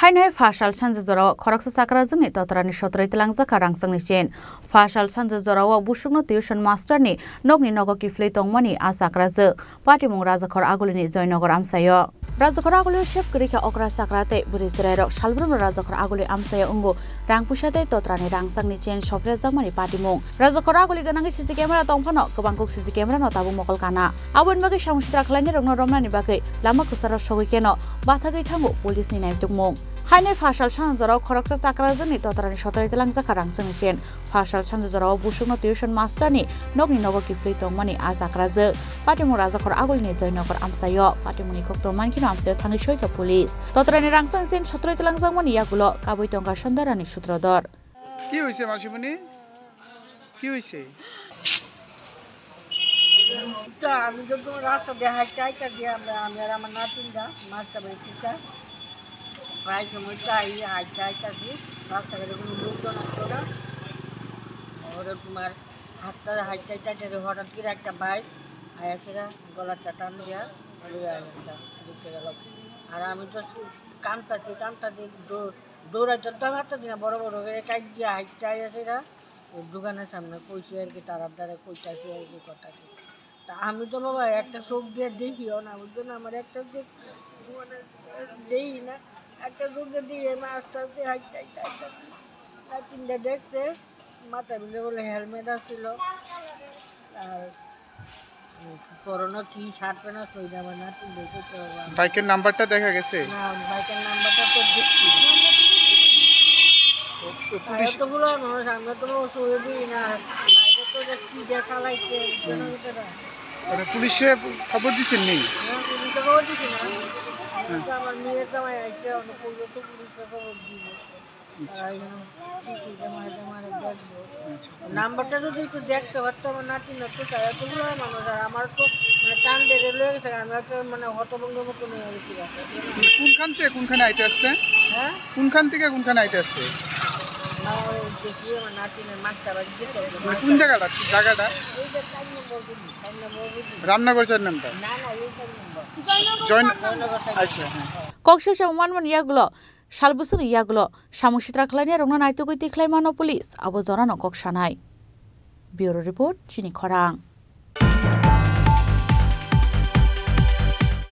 Hainai Fashal Sanjazora, Koraksa Sakrazani, Totrani Shotrate Langzaka Rangsang Fashal Sanjazora, Bushno Tuition Master ni, Nogni Nogoki Fleetong Money, Asakraz, Patimung Razakor Agulini, Zoinogor Amsayo. Razakor Agulu Ship Grika Okra Sakrate, Burisero, Shalbrum Razakor Aguli Amsayo Ungo, Rangpushate, Totrani Rangsang Nichen, Shoprezamani Patimung. Razakor Aguli Ganangi Sisi Camera Tongfano, Kabanguk Sisi Camera, Notabu Mokolkana. I wouldn't make a Shamstra Klani or Romani Baki, Lamakusara Showikeno, Batagi Tango, Police Nina Tumung. Hainai Fashal Sanjazora, Koraksa Sakrazani, Totrani Shotrate Langzaka Rangsang Fashal Sanjazora, Bushno Tuition Master ni, Nogni Nogoki Fleetong Money, Asakraz, Patimung Razakor Agulini, Zoinogor Amsayo, Patimuni Kokto Mankino Amsayo Tangishoika Police. Totrani Rangsang Sin, Shotrate Langzang Money Yagulo, Kabuitonga Shandarani Shutrodor. কি হইছে মাসিমণি কি হইছে তো আমি তো তোমার রাস্তা দেখাই চাইটা দিয়ে আমি আর আমার নাতিনটা মাছটা বেশিটা প্রায় সময় চাই চাইটা দিই রাস্তাঘাটে কোনো লোকজন আসতো না ওরা তোমার হাতটা চাইটা হঠাৎ করে একটা বাইক আয়াসেরা গলাটা টান দেওয়া ঢুকতে গেল আর আমি তো কানতাছি দৌড়াইতে তো হাতটা দিই না বড় বড় করে কাইট দিয়ে হাইটটা আয়াসেরা দোকানের সামনে কইছি আর কি তারার দ্বারা কইতাছি আর কি কথাটি তা আমি তো বাবা একটা চোখ দিয়ে দেখিও না বুঝছো না আমার একটা চোখ মানে দেখি না একটা চোখ দিয়ে আস্তে আস্তে হাইটটা তিনটা দেখছে মাথার ভিতরে বলে হেলমেট আসছিল আর করোনা কি ছাড়বে না সই যাবে না তিন দেখতে পারবো বাইকের নাম্বারটা দেখা গেছে না বাইকের নাম্বারটা তো দেখছি তো বলো মানুষ আমরা তো সই দিই না বাইকে তো কি দেখা লাগছে পুলিশে খবর দিছেন নি পুলিশে খবর দিছি না আমার মেয়ের জামাই আইছে অন্য পুলিশে খবর দিব নাম্বারটা যদি একটু দেখতে পারতো আমার নাতি নতো এতগুলো মানুষ আর আমার তো মানে টান বেড়ে লয়ে গেছে আমি একটা মানে হতভঙ্গের মতো নিয়ে গেছি কোনখান থেকে কোনখানে আইতে আসতে হ্যাঁ কোনখান থেকে কোনখানে আইতে আসতে দেখি আমার নাতিনের মাছটা বাড়ি যেতে কোন জায়গাটা এই যে 4 নম্বর রামনগর 4 নম্বর না এই 4 নম্বর জয়নগর আচ্ছা হ্যাঁ Koksha Manman Yagulo, Shalbusun Yagulo, Shamushitra Klania, Rona Naituki Klaimano Police, Abozorano Kokshanai. Bureau Report, Chini Korang.